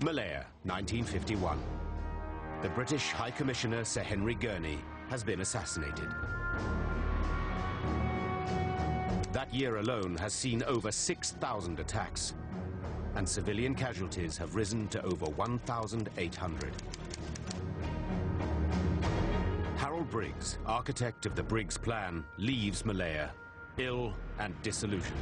Malaya, 1951. The British High Commissioner Sir Henry Gurney has been assassinated. That year alone has seen over 6,000 attacks, and civilian casualties have risen to over 1,800. Harold Briggs, architect of the Briggs Plan, leaves Malaya ill and disillusioned.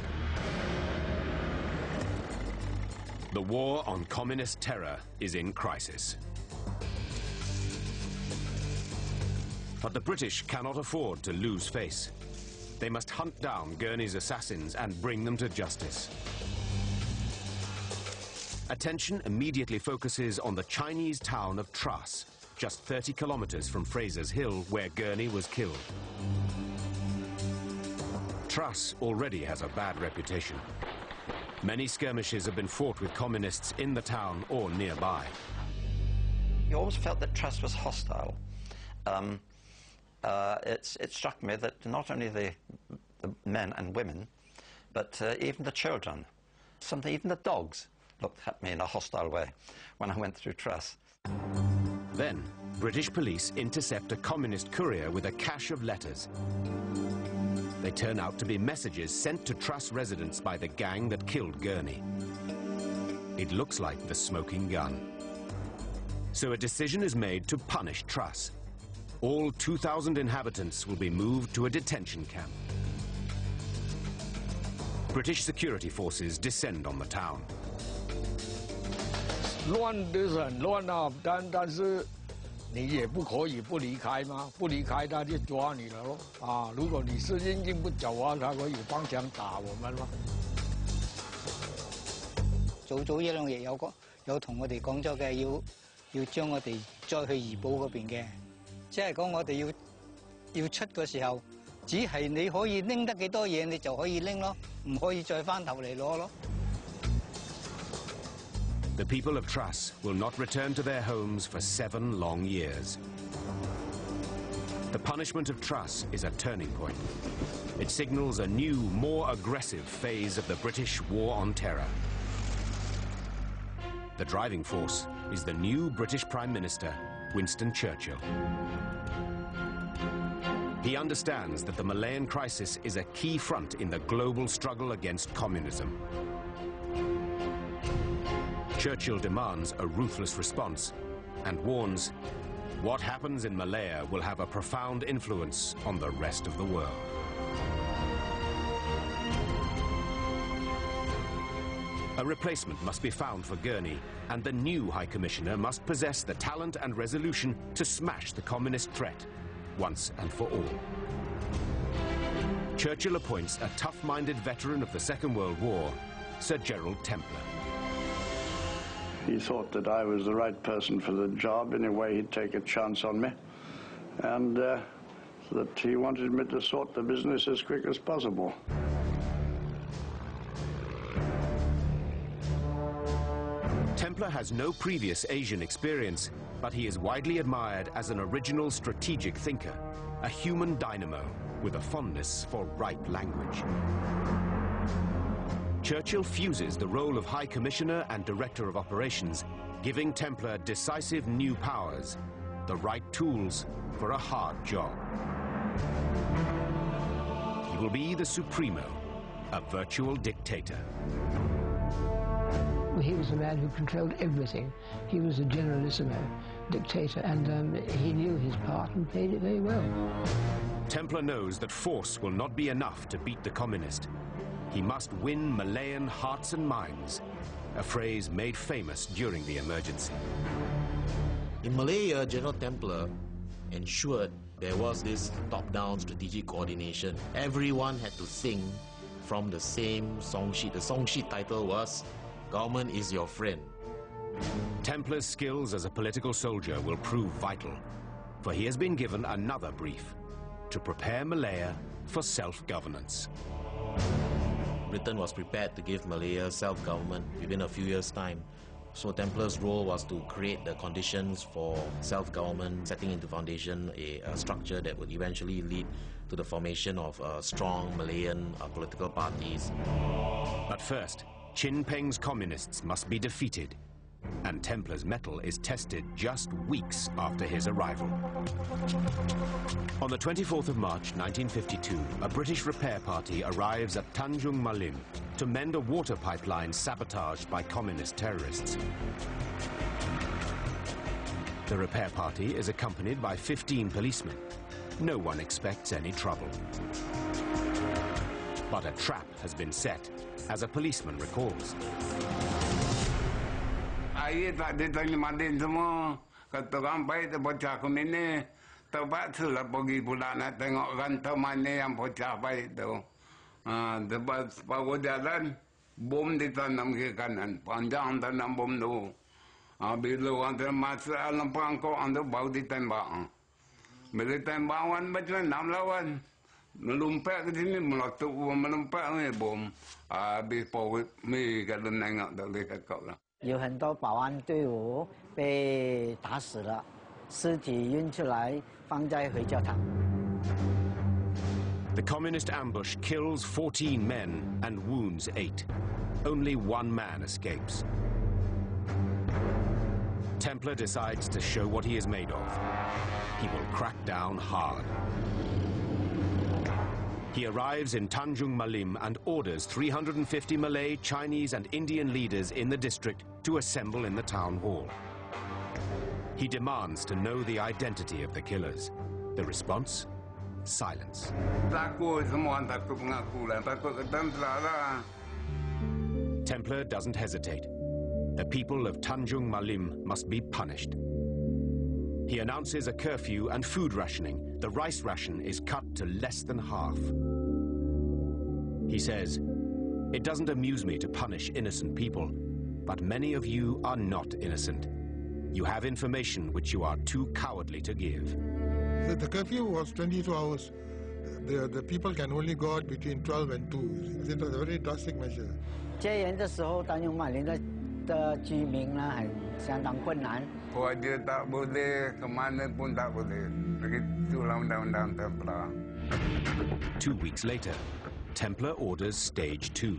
The war on communist terror is in crisis. But the British cannot afford to lose face. They must hunt down Gurney's assassins and bring them to justice. Attention immediately focuses on the Chinese town of Truss, just 30 kilometers from Fraser's Hill, where Gurney was killed. Truss already has a bad reputation. Many skirmishes have been fought with communists in the town or nearby. You always felt that Truss was hostile. It struck me that not only the men and women, but even the children, even the dogs looked at me in a hostile way when I went through Truss. Then, British police intercept a communist courier with a cache of letters. They turn out to be messages sent to Truss residents by the gang that killed Gurney. It looks like the smoking gun. So a decision is made to punish Truss. All 2,000 inhabitants will be moved to a detention camp. British security forces descend on the town. 乱的是很乱啊，但是你也不可以不离开嘛，不离开他就抓你了咯。啊，如果你是硬劲不走啊，他可以帮腔打我们嘛。早一兩日有同我哋講咗嘅，要將我哋再去怡保嗰邊嘅，即係講我哋要出嘅時候，只係你可以拎得幾多嘢，你就可以拎咯，唔可以再翻頭嚟攞咯。 The people of Truss will not return to their homes for 7 long years. The punishment of Truss is a turning point. It signals a new, more aggressive phase of the British war on terror. The driving force is the new British Prime Minister, Winston Churchill. He understands that the Malayan crisis is a key front in the global struggle against communism. Churchill demands a ruthless response and warns, what happens in Malaya will have a profound influence on the rest of the world. A replacement must be found for Gurney, and the new High Commissioner must possess the talent and resolution to smash the communist threat once and for all. Churchill appoints a tough-minded veteran of the Second World War, Sir Gerald Templer. He thought that I was the right person for the job. In a way, he'd take a chance on me, and that he wanted me to sort the business as quick as possible. Templer has no previous Asian experience, but he is widely admired as an original strategic thinker, a human dynamo with a fondness for ripe language. Churchill fuses the role of High Commissioner and Director of Operations, giving Templer decisive new powers, the right tools for a hard job. He will be the Supremo, a virtual dictator. He was a man who controlled everything. He was a generalissimo dictator, and he knew his part and played it very well. Templer knows that force will not be enough to beat the communist. He must win Malayan hearts and minds, a phrase made famous during the emergency. In Malaya, General Templer ensured there was this top-down strategic coordination. Everyone had to sing from the same song sheet. The song sheet title was "Government is Your Friend." Templer's skills as a political soldier will prove vital, for he has been given another brief: to prepare Malaya for self-governance. Britain was prepared to give Malaya self-government within a few years' time. So Templer's role was to create the conditions for self-government, setting into foundation a structure that would eventually lead to the formation of strong Malayan political parties. But first, Chin Peng's communists must be defeated and Templar's mettle is tested just weeks after his arrival. On the 24th of March 1952, a British repair party arrives at Tanjung Malim to mend a water pipeline sabotaged by communist terrorists. The repair party is accompanied by 15 policemen. No one expects any trouble. But a trap has been set, as a policeman recalls. Air tak ditanya Madin semua. Kata orang baik tu bocah kami ni. Terpaksalah pergi pula nak tengok rantau mana yang bocah baik tu. Baru jalan, bom ditanam ke kanan. Panjang tanam bom tu. Bila orang tu masuk dalam perangkap, orang tu baru ditembak. Bila tembakan macam 6 lawan. Melompat ke sini, meletup melompat ni bom. Habis power mi kalau nengok tak boleh cakap lah. 有很多保安队伍被打死了，尸体运出来放在回教堂。 The communist ambush kills 14 men and wounds 8. Only one man escapes. Templar decides to show what he is made of. He will crack down hard. He arrives in Tanjung Malim and orders 350 Malay, Chinese and Indian leaders in the district to assemble in the town hall. He demands to know the identity of the killers. The response? Silence. Templar doesn't hesitate. The people of Tanjung Malim must be punished. He announces a curfew and food rationing. The rice ration is cut to less than half. He says, "It doesn't amuse me to punish innocent people, but many of you are not innocent. You have information which you are too cowardly to give." The curfew was 22 hours. The people can only go out between 12 and 2. It was a very drastic measure. 戒严的时候，丹永马林的居民呢，相当困难。 Kerja tak boleh, ke mana pun tak boleh. Begitulah undang-undang Templar. 2 weeks later, Templar orders Stage 2.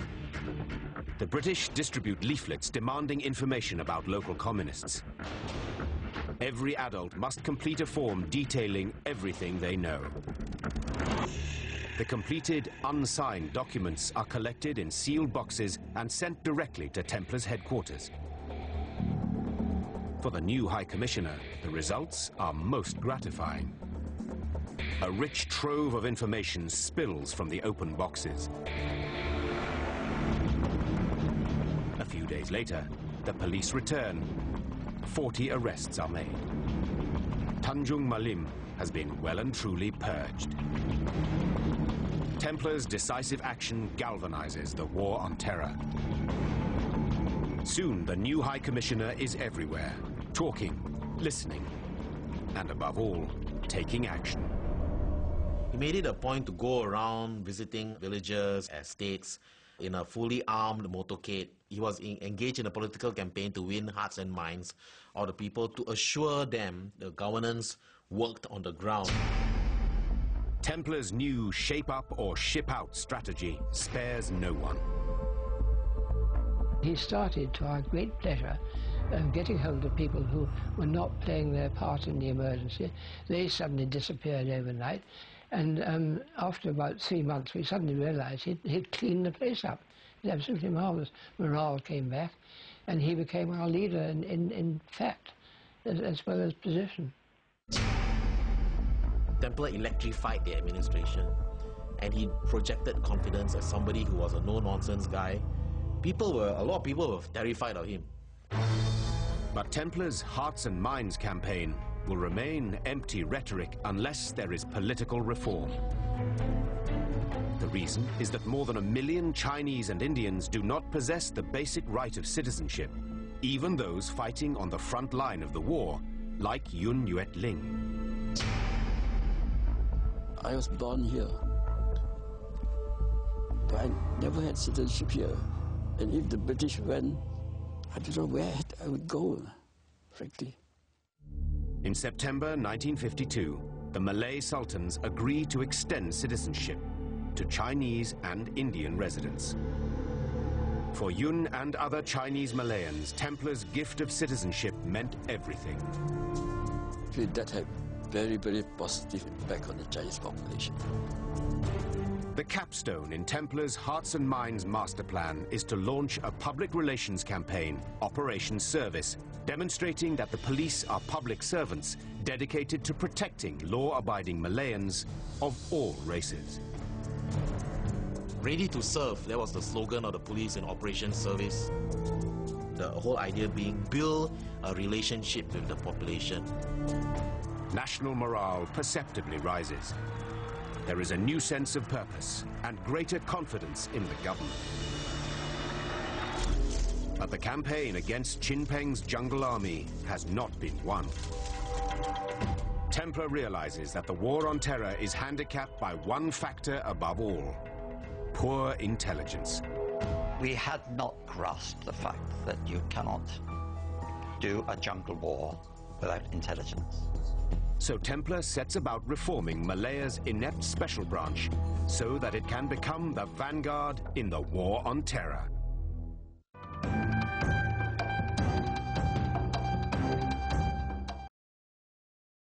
The British distribute leaflets demanding information about local communists. Every adult must complete a form detailing everything they know. The completed, unsigned documents are collected in sealed boxes and sent directly to Templar's headquarters. For the new High Commissioner, the results are most gratifying. A rich trove of information spills from the open boxes. A few days later, the police return. 40 arrests are made. Tanjung Malim has been well and truly purged. Templar's decisive action galvanizes the war on terror. Soon, the new High Commissioner is everywhere, talking, listening, and above all, taking action. He made it a point to go around visiting villages, estates, in a fully armed motorcade. He was engaged in a political campaign to win hearts and minds of the people, to assure them the governance worked on the ground. Templar's new shape-up or ship-out strategy spares no one. He started, to our great pleasure, getting hold of people who were not playing their part in the emergency. They suddenly disappeared overnight, and after about 3 months we suddenly realized he'd cleaned the place up. It was absolutely marvelous. Morale came back, and he became our leader in fact, as well as position. Templar electrified the administration, and he projected confidence as somebody who was a no-nonsense guy. A lot of people were terrified of him. But Templar's Hearts and Minds campaign will remain empty rhetoric unless there is political reform. The reason is that more than 1 million Chinese and Indians do not possess the basic right of citizenship, even those fighting on the front line of the war, like Yun Yuet Ling. I was born here, but I never had citizenship here. And if the British went, I don't know where I would go, frankly. In September 1952, the Malay Sultans agreed to extend citizenship to Chinese and Indian residents. For Yun and other Chinese Malayans, Templars' gift of citizenship meant everything. That had very, very positive impact on the Chinese population. The capstone in Templars' Hearts and Minds master plan is to launch a public relations campaign, Operation Service, demonstrating that the police are public servants dedicated to protecting law-abiding Malayans of all races. Ready to serve, that was the slogan of the police in Operation Service. The whole idea being build a relationship with the population. National morale perceptibly rises. There is a new sense of purpose and greater confidence in the government. But the campaign against Chin Peng's jungle army has not been won. Templar realizes that the war on terror is handicapped by one factor above all: poor intelligence. We had not grasped the fact that you cannot do a jungle war without intelligence. So Templar sets about reforming Malaya's inept special branch so that it can become the vanguard in the war on terror.